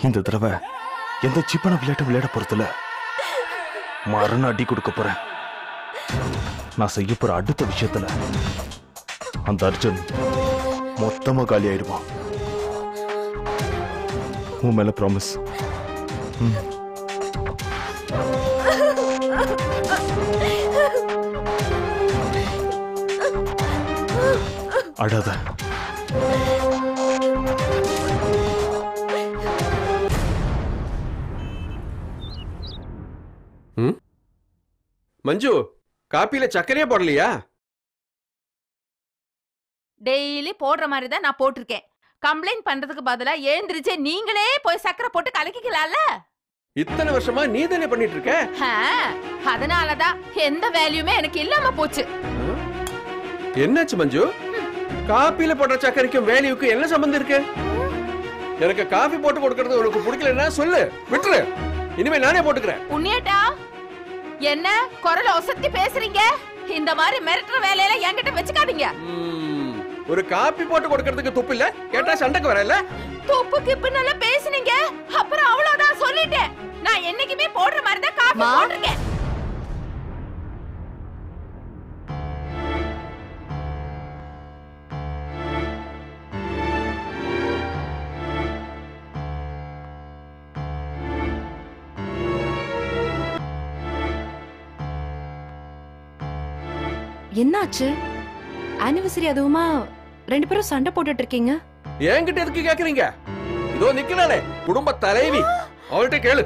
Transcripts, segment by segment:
இந்த தடவை எந்த சிப்பான விளையாட்டு விளையாட போறதுல மரண அடி கொடுக்க போறேன். நான் செய்ய போற அடுத்த விஷயத்துல அந்த அர்ஜுன் மொத்தமா காலி ஆயிடுவான். உன் மேல ப்ராமிஸ். அடாத. மஞ்சு, காப்பில சக்கரையே போடலையா? டெய்லி போடுற மாதிரி தான் நான் போட்டிருக்கேன். கம்ப்ளைண்ட் பண்றதுக்கு பதிலா எழுந்திருச்சே நீங்களே போய் சக்கரை போட்டு கலக்கிக்கலாம்ல. இத்தனை வருஷமா நீ தானே பண்ணிட்டு இருக்க. அதனாலதான் எந்த வேல்யூமே எனக்கு இல்லாம போச்சு. என்னாச்சு மஞ்சு? காப்பில போடுற சக்கரைக்கும் வேல்யூக்கும் என்ன சம்பந்தம் இருக்கு? எனக்கு காபி போட்டு கொடுக்கறது உனக்கு பிடிக்கலன்னா சொல்லு, விட்டுரு. இனிமே நானே போட்டுக்கிறேன். உன்னியேட்டா என்ன குரல ஒசத்தி பேசுறீங்க? இந்த மாதிரி மிரட்டுற வேலையில என்கிட்ட வச்சுக்காதீங்க. ஒரு காபி போட்டு கொடுக்கிறதுக்கு துப்பு இல்ல, கேட்டா சண்டைக்கு வரல. துப்பு கிப்பு நல்லா பேசுனீங்க, அப்புறம் அவ்வளவுதான் சொல்லிட்டேன். நான் என்னைக்குமே போடுற மாதிரி தான் காபி போட்டிருக்கேன். என்னாச்சு? ஆனிவர்சரி அதுவுமா ரெண்டு பேரும் சண்டை போட்டுட்டு இருக்கீங்க? என்கிட்ட எதுக்கு கேக்குறீங்க? இதோ நிக்கலானே குடும்ப தலைவி, அவள்கிட்ட கேளு.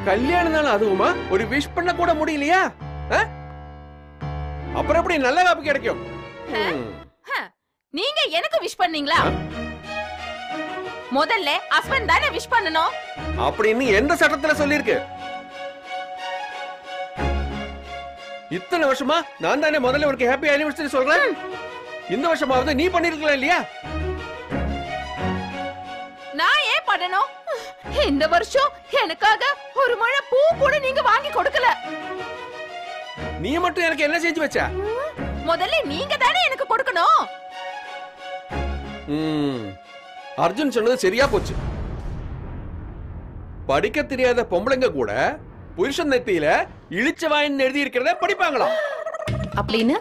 கல்யாண நாள் அதுவுமா ஒரு விஷ் பண்ண கூட முடியலையா? அப்புறம் எப்படி நல்ல காப்பி கிடைக்கும்? நீங்க எனக்கு விஷ் பண்ணீங்களா? முதல்ல ஹஸ்பண்ட் தானே விஷ் பண்ணணும். அப்படின்னு எந்த சட்டத்துல சொல்லிருக்கு? இத்தனை வருஷமா நான் தானே முதல்ல உனக்கு ஹாப்பி ஆனிவர்சரி சொல்றேன். இந்த வருஷமாவது நீ பண்ணிருக்கலாம் இல்லையா? நான் ஏன் பண்ணணும்? இந்த வருஷம் எனக்காக ஒரு முழை பூ கூட நீங்க வாங்கி கொடுக்கல. நீ மட்டும் எனக்கு என்ன செஞ்சு வச்ச? முதல்ல நீங்க தானே எனக்கு கொடுக்கணும். அர்ஜுன் சொன்னது சரியா போச்சு. படிக்க தெரியாத பொம்பளைங்க கூட புருஷன் நெத்தியில இழிச்சவாயின்னு எழுதி இருக்கிறத படிப்பாங்களா? அப்படின்னு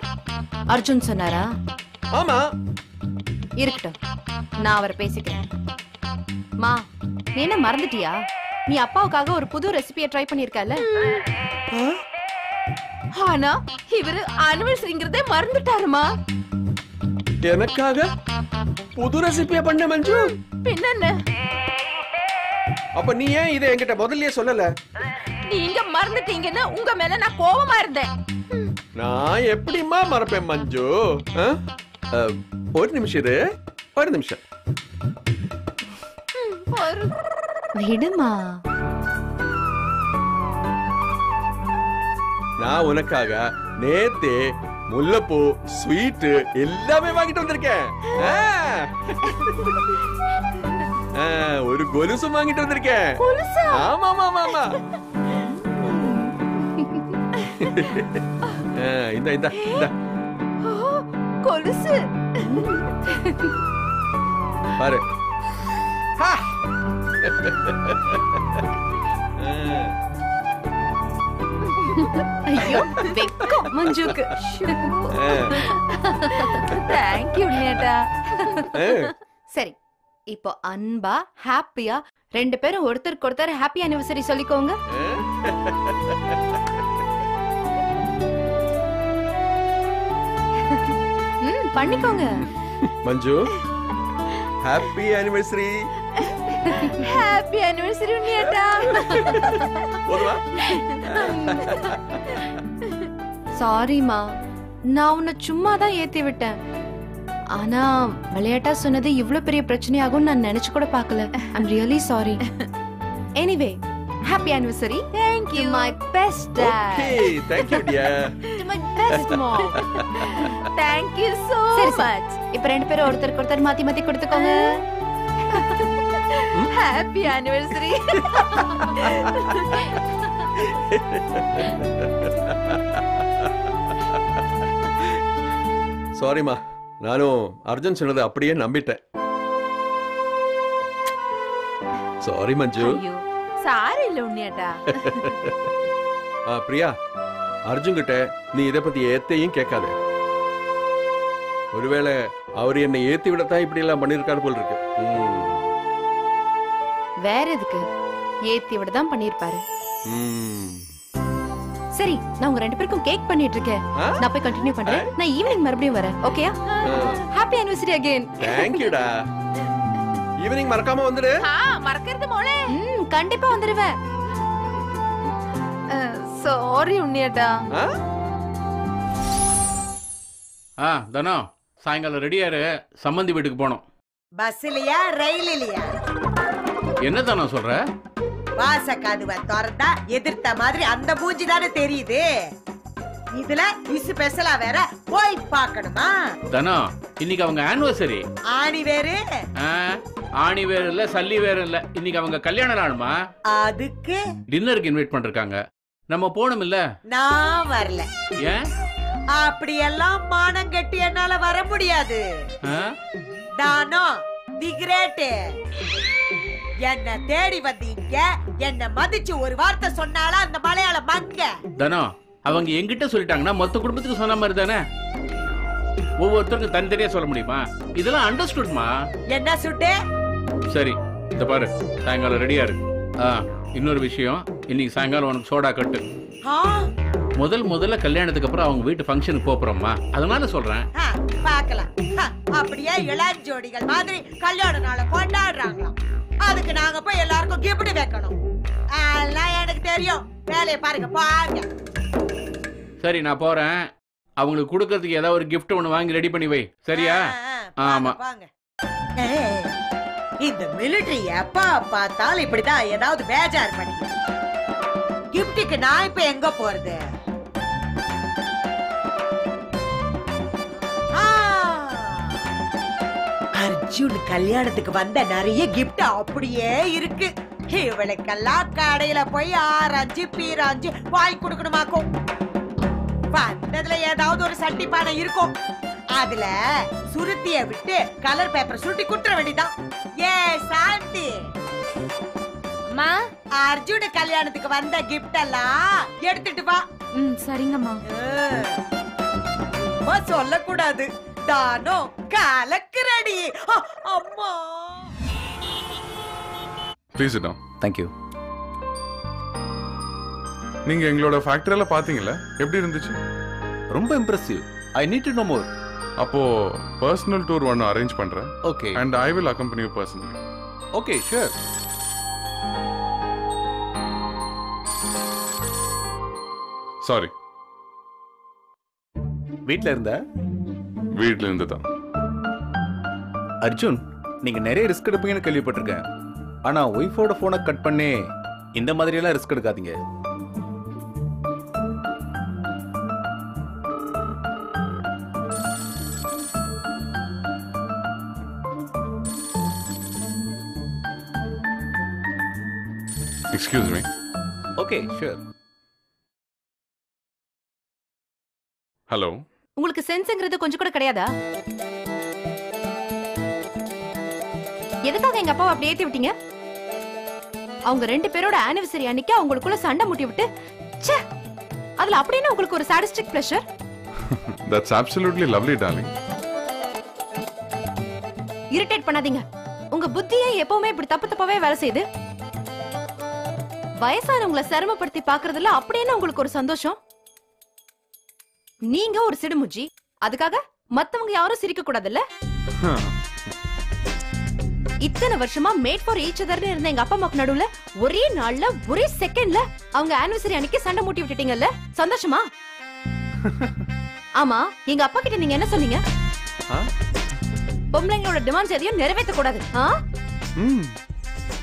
அர்ஜுன் சொன்னாரா? ஆமா. இருக்கட்டும், நான் அவரை பேசிக்கிறேன். மா, நீ என்ன மறந்துட்டியா? நீ அப்பாவுக்காக ஒரு புது ரெசிபியை ட்ரை பண்ணிருக்கல. ஆனா இவரு ஆனிவர்சரிங்கிறதே மறந்துட்டாருமா. எனக்காக புது ரெசிபியா பண்ண மஞ்சு? பின்ன அப்ப நீ ஏன் இதை என்கிட்ட முதல்லயே சொல்லல? நீங்க மறந்துட்டீங்கன்னு உங்க மேல நான் கோவமா இருந்தேன். நான் எப்படிமா மறப்பேன் மஞ்சு? ஒரு நிமிஷம் இரு, ஒரு நிமிஷம். விடுமா. நான் உனக்காக நேத்தே முல்லைப்பூ ஸ்வீட் எல்லாமே வாங்கிட்டு வந்திருக்கேன். ஒரு கொலுசு வாங்கிட்டு வந்திருக்கேன். ஆமா ஆமா ஆமா. இந்த இந்த இந்த கொலுசு பாரு. ஐயோ வெக்கம் மஞ்சுக்கு. Thank you NATO. சரி, இப்போ அன்பா ஹாப்பியா ரெண்டு பேரும் ஒருத்தருக்கு ஒருத்தர் ஹாப்பி ஆனிவர்சரி சொல்லிக்கோங்க. பண்ணிக்கோங்க. Manju, happy anniversary. Happy anniversary நேட்டா. போதுமா? சாரிமா, நான் உன்னை சும்மா தான் ஏத்தி விட்டேன். ஆனா விளையாட்டா சொன்னது இவ்வளவு பெரிய பிரச்சனையாகும் நான் நினைச்சு கூட பார்க்கல. I'm really sorry. Anyway, happy anniversary. Thank you. My best dad. Okay, thank you dear. To my best mom. Thank you so சரி much. much. இப்ப ரெண்டு பேரும் ஒருத்தருக்கு ஒருத்தர் மாத்தி மாத்தி கொடுத்துக்கோங்க. Happy anniversary. சாரிமா, நானும் அர்ஜுன் சொன்னதை அப்படியே நம்பிட்டேன். சாரி மஞ்சு. ஐயோ சாரி இல்ல உண்ணியாட்டா. பிரியா, அர்ஜுன் கிட்ட நீ இத பத்தி ஏத்தையும் கேட்காத. ஒருவேளை அவர் என்னை ஏத்தி விடத்தான் இப்படி எல்லாம் பண்ணிருக்காரு போல் இருக்கு. வேற எதுக்கு? ஏத்தி விட தான் பண்ணிருப்பாரு. சரி, நான் உங்க ரெண்டு பேருக்கும் கேக் பண்ணிட்டு இருக்கேன். நான் போய் கண்டினியூ பண்றேன். நான் ஈவினிங் மறுபடியும் வரேன். ஓகேயா? Happy anniversary again. Thank you டா. ஈவினிங் மறக்காம வந்துடு. மறக்கிறது மோளே. கண்டிப்பா வந்துருவேன். சாரி உண்ணியாட்டா. தனா, சாயங்காலம் ரெடியாரு, சம்மந்தி வீட்டுக்கு போனோம். பஸ்லயா ரயிலியா? என்ன தானா சொல்ற? வாச கதவை திறந்தா எதிர்த்த மாதிரி அந்த மூஞ்சி தானே தெரியுது. இதுல ஸ்பெஷலா வேற போய் பார்க்கணுமா? தனா, இன்னைக்கு அவங்க ஆனிவர்சரி. ஆணி வேறு? ஆணி வேறு இல்ல, சல்லி வேறு இல்ல. இன்னைக்கு அவங்க கல்யாண நாளுமா. அதுக்கு டின்னருக்கு இன்வைட் பண்ணிருக்காங்க. நம்ம போணும் இல்ல? நான் வரல. ஏன்? அப்படியெல்லாம் மானம் கட்டி என்னால வர முடியாது. தானோ தி கிரேட். என்ன தேடி வந்தீங்க, என்ன மதிச்சு ஒரு வார்த்தை சொன்னால அந்த மலையாள மங்க. தனா, அவங்க எங்கிட்ட சொல்லிட்டாங்கன்னா மொத்த குடும்பத்துக்கு சொன்ன மாதிரி தானே. ஒவ்வொருத்தருக்கும் தனித்தனியா சொல்ல முடியுமா? இதெல்லாம் அண்டர்ஸ்டுட்மா. என்ன சுட்டு? சரி, இந்த பாரு, சாயங்காலம் ரெடியா இருக்கு. இன்னொரு விஷயம், இன்னைக்கு சாயங்காலம் உனக்கு சோடா கட்டு. முதல்ல கல்யாணத்துக்கு அப்புறம் அவங்க வீட்டு ஃபங்க்ஷனுக்கு போறோம்மா, அதனால சொல்றேன். பார்க்கலாம். அப்படியே இளஞ்சோடிகள் மாதிரி கல்யாண நாளை கொண்டாடுறாங்களாம். அதுக்கு நாங்க போய் எல்லாருக்கும் கிஃப்ட் வைக்கணும். எல்லாம் எனக்கு தெரியும். வேலையை பாருங்க பாருங்க. சரி, நான் போறேன். அவங்களுக்கு கொடுக்கறதுக்கு ஏதாவது ஒரு கிஃப்ட் ஒண்ணு வாங்கி ரெடி பண்ணி வை. சரியா? ஆமா. இந்த மிலிட்டரி எப்ப பார்த்தாலும் இப்படிதான் ஏதாவது பேஜார் பண்ணி. கிஃப்ட்டுக்கு நான் இப்ப எங்க போறது? அர்ஜுன் கல்யாணத்துக்கு வந்த நிறைய கிஃப்ட் அப்படியே இருக்கு. இவளுக்கெல்லாம் கடையில போய் ஆராய்ச்சி பீராஞ்சி வாங்கி கொடுக்கணுமாக்கும். வந்ததுல ஏதாவது ஒரு சட்டி பானை இருக்கும். அதுல சுருத்திய விட்டு கலர் பேப்பர் சுருட்டி குடுற வேண்டிதான். ஏ சாந்தி, அம்மா, அர்ஜுன் கல்யாணத்துக்கு வந்த கிஃப்ட் எல்லாம் எடுத்துட்டு வா. சரிங்கம்மா. சொல்லக்கூடாது. தானோ கலக்குறடி. அம்மா, please sit down. Thank you. நீங்க எங்களோட ஃபேக்டரியில பாத்தீங்களா? எப்படி இருந்துச்சு? ரொம்ப impressive. I need to know more. அப்போ பர்சனல் டூர் ஒன்னு அரேஞ்ச் பண்றேன். Okay. And I will accompany you personally. Okay, sure. Sorry. வீட்ல இருந்தா? வீட்ல இருந்து தான். அர்ஜுன், நீங்க நிறைய ரிஸ்க் எடுப்பீங்கன்னு கேள்விப்பட்டிருக்கேன். ஆனா ஒய்ஃபோட போனை கட் பண்ணி இந்த மாதிரி எல்லாம் ரிஸ்க் எடுக்காதீங்க. Excuse me. Okay, sure. Hello. உங்களுக்கு சென்ஸ்ங்கிறது கொஞ்சம் கூட கிடையாதா? எதுக்காக எங்க அப்பாவை அப்படி ஏத்தி விட்டீங்க? அவங்க ரெண்டு பேரோட ஆனிவர்சரி அன்னைக்கு அவங்களுக்குள்ள சண்டை முட்டி விட்டு, ச்சே, அதுல அப்படியே உங்களுக்கு ஒரு sadistic pleasure. That's absolutely lovely, darling. Irritate பண்ணாதீங்க. உங்க புத்தியே எப்பவுமே இப்படி தப்பு தப்பாவே வேலை செய்யுது. வயசானவங்களை சிரமப்படுத்தி பாக்குறதுல அப்படியே உங்களுக்கு ஒரு சந்தோஷம். நீங்க ஒரு சிடுமுஜி, அதுக்காக மத்தவங்க யாரும் சிரிக்க கூடாதுல்ல? இத்தனை வருஷமா மேட் ஃபார் ஈச் அதர்னு இருந்த எங்க அப்பா அம்மாக்கு நடுவுல ஒரே நாள்ல ஒரே செகண்ட்ல அவங்க ஆனிவர்சரி அன்னைக்கு சண்டை மூட்டி விட்டுட்டீங்கல்ல? சந்தோஷமா? ஆமா, எங்க அப்பா கிட்ட நீங்க என்ன சொன்னீங்க? பொம்பளைங்களோட டிமாண்ட்ஸ் எதையும் நிறைவேற்ற கூடாது.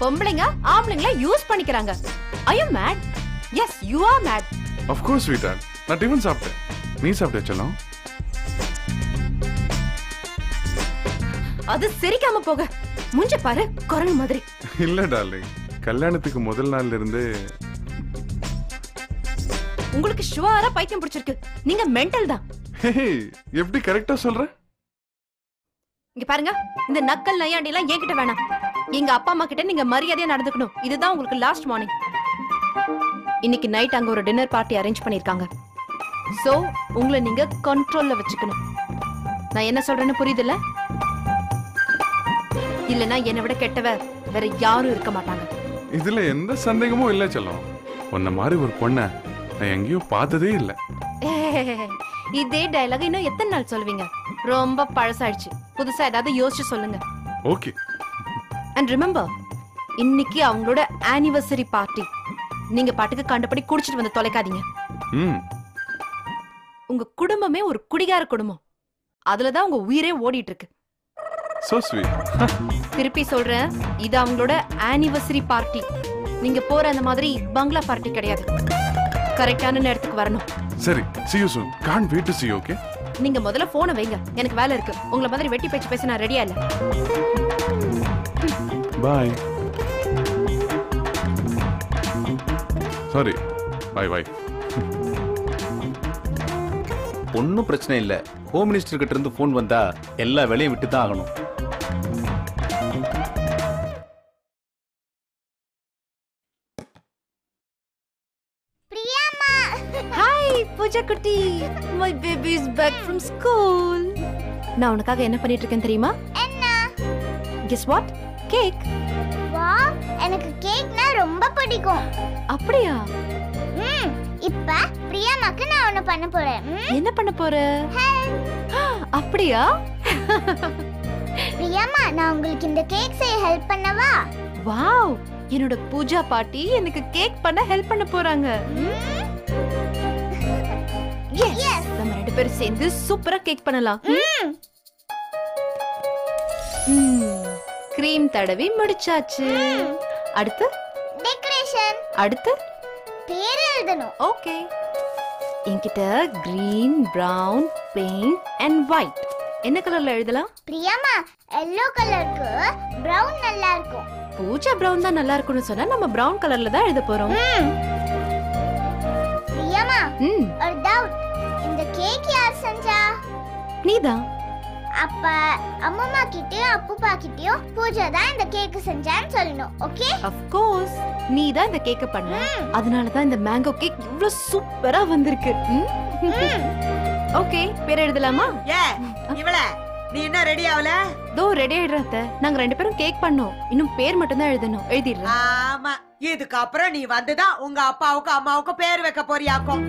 பொம்பளைங்க ஆம்பளைங்கள யூஸ் பண்ணிக்கிறாங்க. Are you mad? Yes you are mad. Of course sweetheart, நான் டிஃபன் சாப்பிட்டேன். நீ சாப்பிட்டே செல்லம்? அது சிரிக்காம போக மூஞ்ச பாரு குரங்கு மாதிரி. இல்ல டார்லிங், கல்யாணத்துக்கு முதல் நாள்ல இருந்து உங்களுக்கு ஷுவரா பைத்தியம் பிடிச்சிருக்கு. நீங்க மென்டல் தான். எப்படி கரெக்டா சொல்ற? இங்க பாருங்க, இந்த நக்கல் நையாண்டி எல்லாம் என்கிட்ட வேணாம். எங்க அப்பா அம்மா கிட்ட நீங்க மரியாதையா நடந்துக்கணும். இதுதான் உங்களுக்கு லாஸ்ட் மார்னிங். இன்னைக்கு நைட் அங்க ஒரு டின்னர் பார்ட்டி அரேஞ்ச் பண்ணிருக்காங்க. சோ உங்களை நீங்க கண்ட்ரோல்ல வச்சுக்கணும். நான் என்ன சொல்றேன்னு புரியுதுல்ல? இல்லனா என்னை விட கெட்டவ வேற யாரும் இருக்க மாட்டாங்க. இதுல எந்த சந்தேகமும் இல்ல செல்லம். உன்ன மாதிரி ஒரு பொண்ண நான் எங்கேயும் பார்த்ததே இல்ல. இதே டயலாக் இன்னும் எத்தனை நாள் சொல்லுவீங்க? ரொம்ப பழசாயிடுச்சு. புதுசா ஏதாவது யோசிச்சு சொல்லுங்க. ஓகே. அண்ட் ரிமெம்பர், இன்னைக்கு அவங்களோட ஆனிவர்சரி பார்ட்டி. நீங்க பாட்டுக்கு கண்டபடி குடிச்சிட்டு வந்து தொலைக்காதீங்க. உங்க குடும்பமே ஒரு குடிகார குடும்பம். அதுலதான் உங்க உயிரே ஓடிட்டு இருக்கு. So sweet. திருப்பி சொல்றேன், இது அவங்களோட ஆனிவர்சரி பார்ட்டி. நீங்க போற அந்த மாதிரி பங்களா பார்ட்டி கிடையாது. கரெக்டான நேரத்துக்கு வரணும். சரி, see you soon. Can't wait to see you, okay? நீங்க முதல்ல போனை வைங்க, எனக்கு வேலை இருக்கு. உங்களை மாதிரி வெட்டி பேச்சு பேச நான் ரெடியா இல்ல. Bye. Sorry. Bye bye. ஒன்னும் பிரச்சனை இல்ல. ஹோம் மினிஸ்டர் கிட்ட இருந்து போன் வந்தா எல்லா வேலையும் விட்டு தான் ஆகணும். பிரியாமா. ஹாய் பூஜா குட்டி, my baby is back from school. நான் உனக்காக என்ன பண்ணிட்டு இருக்கேன் தெரியுமா? என்ன? Guess what? கேக். வாவ், எனக்கு கேக்னா ரொம்ப பிடிக்கும். அப்படியா? இப்ப பிரியாமாக்கு நான் ஒன்னு பண்ண போறேன். என்ன பண்ண போற? அப்படியா? பிரியாமா, நான் உங்களுக்கு இந்த கேக் செய்ய ஹெல்ப் பண்ணவா? வாவ், என்னோட பூஜா பாட்டி எனக்கு கேக் பண்ண ஹெல்ப் பண்ண போறாங்க. எஸ், நம்ம ரெண்டு பேரும் சேர்ந்து சூப்பரா கேக் பண்ணலாம். கிரீம் தடவி முடிச்சாச்சு. அடுத்து டெக்கரேஷன். அடுத்து பேர் எழுதணும். ஓகே. என்கிட்ட green, brown, pink and white. என்ன கலர்ல எழுதலாம்? பிரியாமா, yellow கலருக்கு பிரவுன் நல்லா இருக்கும். பூஜா பிரவுன் தான் நல்லா இருக்கும்னு சொன்னா நம்ம பிரவுன் கலர்ல தான் எழுத போறோம். பிரியாமா, ஒரு டவுட். இந்த கேக் யார் செஞ்சா? நீதான். அப்ப அம்மா கிட்டயும் அப்பா கிட்டயும் பூஜா தான் இந்த கேக் செஞ்சான்னு சொல்லணும். ஓகே? Of course. நீ தான் இந்த கேக்க பண்ண. அதனால தான் இந்த மேங்கோ கேக் இவ்ளோ சூப்பரா வந்திருக்கு. ஓகே, பேர் எழுதலாமா? இவள நீ என்ன ரெடி ஆவல? தோ ரெடி ஆயிடுறத. நாங்க ரெண்டு பேரும் கேக் பண்ணோம். இன்னும் பேர் மட்டும் தான் எழுதணும். எழுதிடுறேன். ஆமா, இதுக்கு அப்புறம் நீ வந்துதான் உங்க அப்பாவுக்கு அம்மாவுக்கு பேர் வைக்க போறியாக்கும்.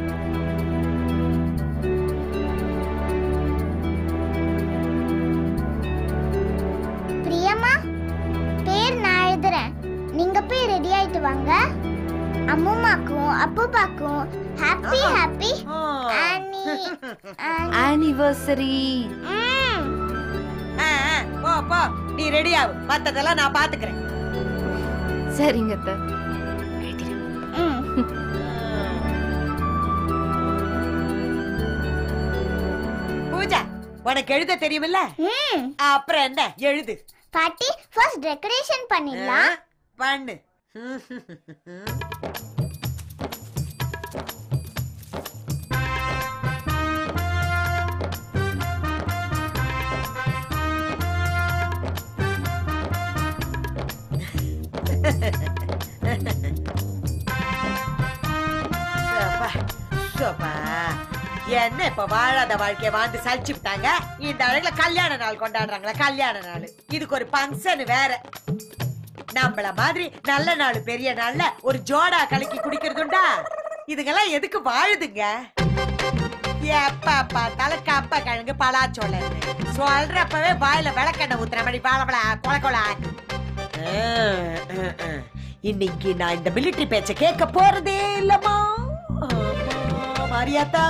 பிரியமா, பேர் நான் எழுதுறேன். நீங்க போய் ரெடி ஆயிட்டு வாங்க. அம்மாக்கும் அப்பாக்கும் ஹாப்பி ஹாப்பி ஆனிவர்சரி. போ போ, நீ ரெடி ஆகு. மத்ததெல்லாம் நான் பாத்துக்கிறேன். சரிங்க அத்தை. பூஜா, உனக்கு எழுத தெரியுமில்ல? அப்புறம் என்ன எழுது. பாட்டி, ஃபர்ஸ்ட் டெக்கரேஷன் பண்ணிடலாம். பண்ணு. என்ன இப்ப வாழாத வாழ்க்கைய வாழ்ந்து சலிச்சு விட்டாங்க. இந்த அழகுல கல்யாண நாள் கொண்டாடுறாங்களா? கல்யாண நாள் இதுக்கு ஒரு பங்கன் வேற. நம்மள மாதிரி நல்ல நாள் பெரிய நாள்ல ஒரு ஜோடா கலக்கி குடிக்கிறதுண்டா? இதுங்கெல்லாம் எதுக்கு வாழுதுங்க? எப்ப பார்த்தாலும் கப்ப கிழங்கு பலாச்சோள சொல்றப்பவே வாயில விளக்கெண்ணெய் ஊத்துற மாதிரி பாலபலா கொல கொல. இன்னைக்கு நான் இந்த மிலிட்டரி பேச்ச கேட்க போறதே இல்லம்மா. மரியாதா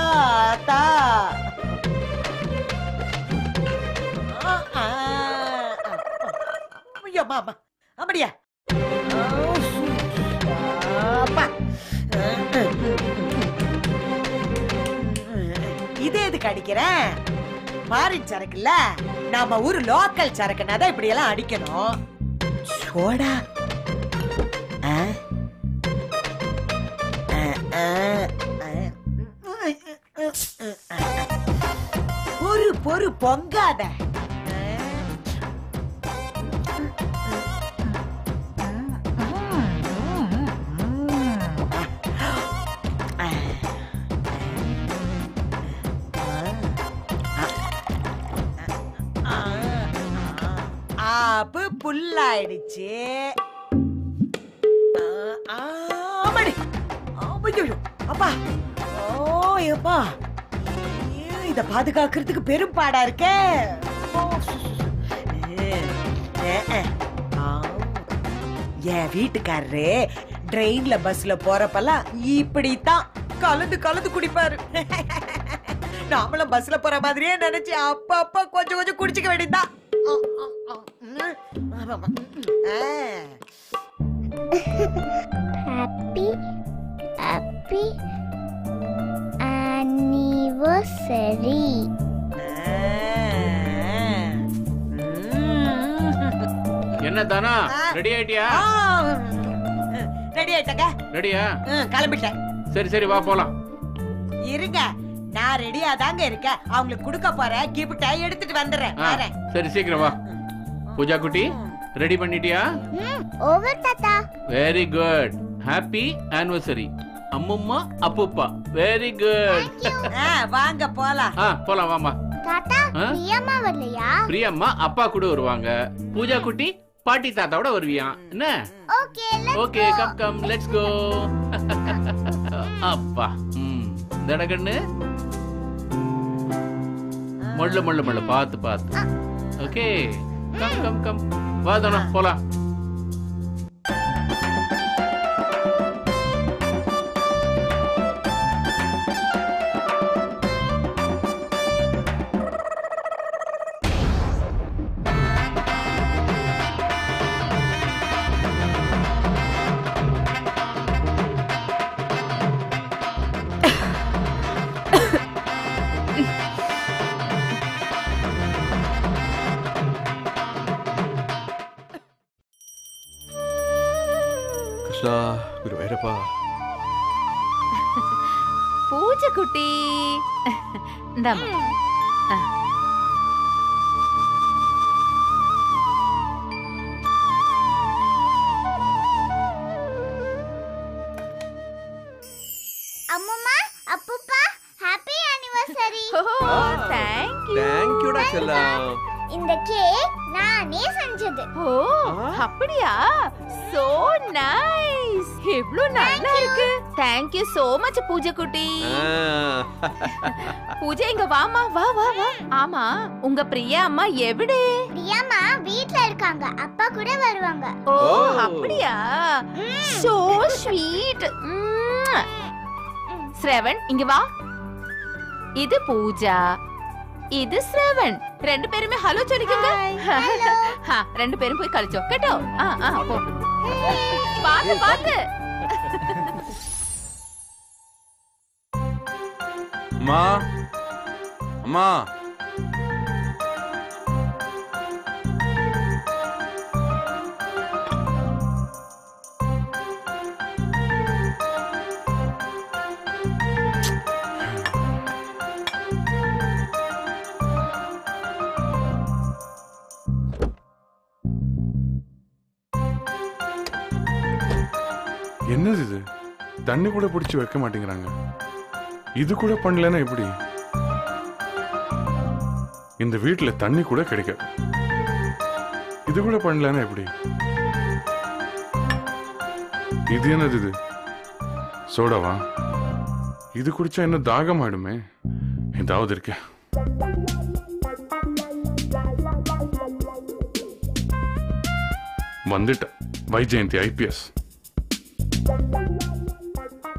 தா அப்படியா? அப்பா எதுக்கு அடிக்கிறேன்? ஃபாரின் சரக்குல்ல, நம்ம ஊரு லோக்கல் சரக்குனா தான் இப்படி எல்லாம் அடிக்கணும். சோடா பொறு பொங்காத. ஆப்பு புல்லாயிடுச்சு. அப்பா ஓ எப்பா, இத பாதுகாக்கிறதுக்கு பெரும் பாடா இருக்கே. என் வீட்டுக்காரரு ட்ரெயின்ல பஸ்ல போறப்பெல்லாம் இப்படித்தான் கலந்து கலந்து குடிப்பாரு. நாமளும் பஸ்ல போற மாதிரியே நினைச்சு அப்ப கொஞ்சம் கொஞ்சம் குடிச்சுக்க வேண்டியதுதான். Happy happy anniversary. என்ன தானா, ரெடி ஆயிட்டியா? ரெடி ஆயிட்டங்க. ரெடியா? கிளம்பிட்டேன். சரி சரி வா போலாம். இருங்க, நான் ரெடியா தாங்க இருக்கேன். அவங்களுக்கு கொடுக்க போறேன் கிஃப்ட் எடுத்துட்டு வந்துடுறேன். சரி சீக்கிரம் வா. பூஜா குட்டி ரெடி பண்ணிட்டியா? ஓவர் தாத்தா. Very good. ஹாப்பி ஆனிவர்சரி அம்மும்மா அப்புப்பா. Very good. வாங்க போலாம். போலாம் வாமா. தாத்தா பிரியம்மா வரலையா? பிரியம்மா அப்பா கூட வருவாங்க. பூஜா குட்டி பாட்டி தாத்தாவோட வருவியா? என்ன? Okay okay come come let's go. அப்பா தடகண்ணு மொள்ள மொள்ள மொள்ள பாத்து பாத்து. ஓகே கம் கம் கம் வா தானா போலாம். பூஜை குட்டி இந்தாம்மா. அம்மா அப்புப்பா ஹாப்பி ஆனிவர்சரி. தேங்க் யூ செல்லம். இந்த கேக் நானே செஞ்சது. ஓ அப்படியா? So nice. எவ்ளோ நல்லா இருக்கு. Thank you so much பூஜை குட்டி. பூஜை இங்க வாமா, வா வா வா. ஆமா உங்க பிரியா அம்மா எവിടെ? பிரியாம்மா வீட்ல இருக்காங்க, அப்பா கூட வருவாங்க. ஓ அப்படியா? So sweet. ஸ்ரவன் இங்க வா. இது பூஜா, இது ஸ்ரவன். ரெண்டு பேருமே ஹலோ சொல்லிக்கோங்க. ரெண்டு பேரும் போய் கழிச்சோ கேட்டோ. போ பாத்து பாத்து. அம்மா அம்மா என்னது இது? தண்ணி கூட பிடிச்சி வைக்க மாட்டேங்கிறாங்க. இது கூட பண்ணலன்னா எப்படி? இந்த வீட்டுல தண்ணி கூட கிடைக்காது. இது கூட பண்ணலன்னா எப்படி? இது என்னது இது? சோடாவா? இது குடிச்சா என்ன தாகம் ஆயிடுமே. ஏதாவது இருக்க. வந்துட்ட வைஜெயந்தி IPS.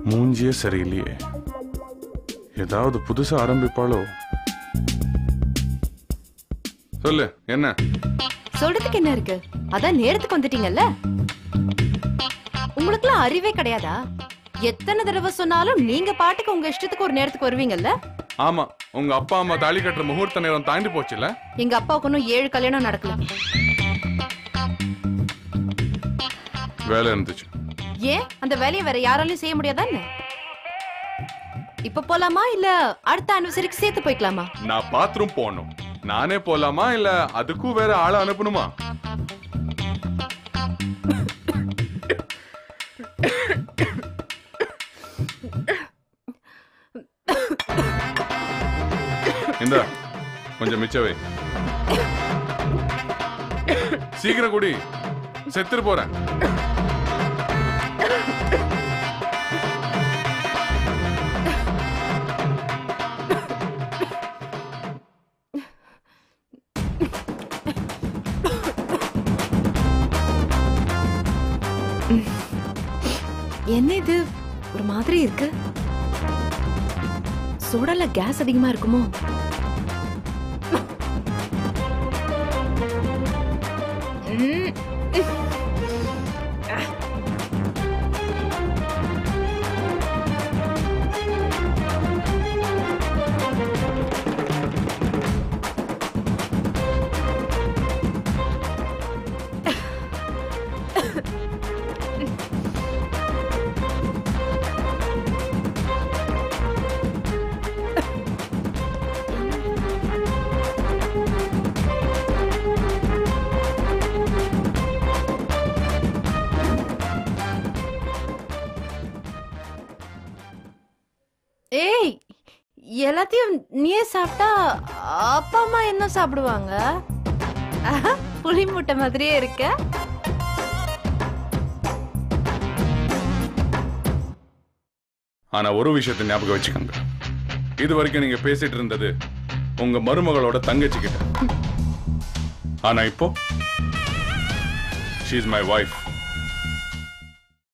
மூஞ்சியே சரியில்லையே. ஏதாவது புதுசா ஆரம்பிப்பாளோ? சொல்லு என்ன? சொல்றதுக்கு என்ன இருக்கு? அதான் நேரத்துக்கு வந்துட்டீங்கல்ல. உங்களுக்குலாம் அறிவே கிடையாதா? எத்தனை தடவை சொன்னாலும் நீங்க பாட்டுக்கு உங்க இஷ்டத்துக்கு ஒரு நேரத்துக்கு வருவீங்கல்ல. ஆமா, உங்க அப்பா அம்மா தாலி கட்டுற முகூர்த்த நேரம் தாண்டி போச்சுல. எங்க அப்பாவுக்கு இன்னும் 7 கல்யாணம் நடக்கல. வேலை இருந்துச்சு. ஏன் அந்த வேலையை வேற யாராலையும் செய்ய முடியாதா என்ன? இப்ப போலாமா இல்ல அடுத்த அனிவர்சரிக்கு சேர்த்து போய்க்கலாமா? நான் பாத்ரூம் போகணும். நானே போலாமா இல்ல அதுக்கும் வேற ஆளை அனுப்பணுமா? இந்த கொஞ்சம் மிச்சவை சீக்கிரம் குடி, செத்துரு போறேன். என்ன இது ஒரு மாதிரி இருக்கு? சோடால கேஸ் அதிகமா இருக்குமோ? ஏய், எல்லாத்தையும் நீயே சாப்பிட்டா அப்பா அம்மா என்ன சாப்பிடுவாங்க? புளி முட்டை மாதிரியே இருக்க. ஆனா ஒரு விஷயத்தை ஞாபகம் வச்சுக்கோங்க. இது வரைக்கும் நீங்க பேசிட்டு இருந்தது உங்க மருமகளோட தங்கச்சி கிட்ட. ஆனா இப்போ she is my wife.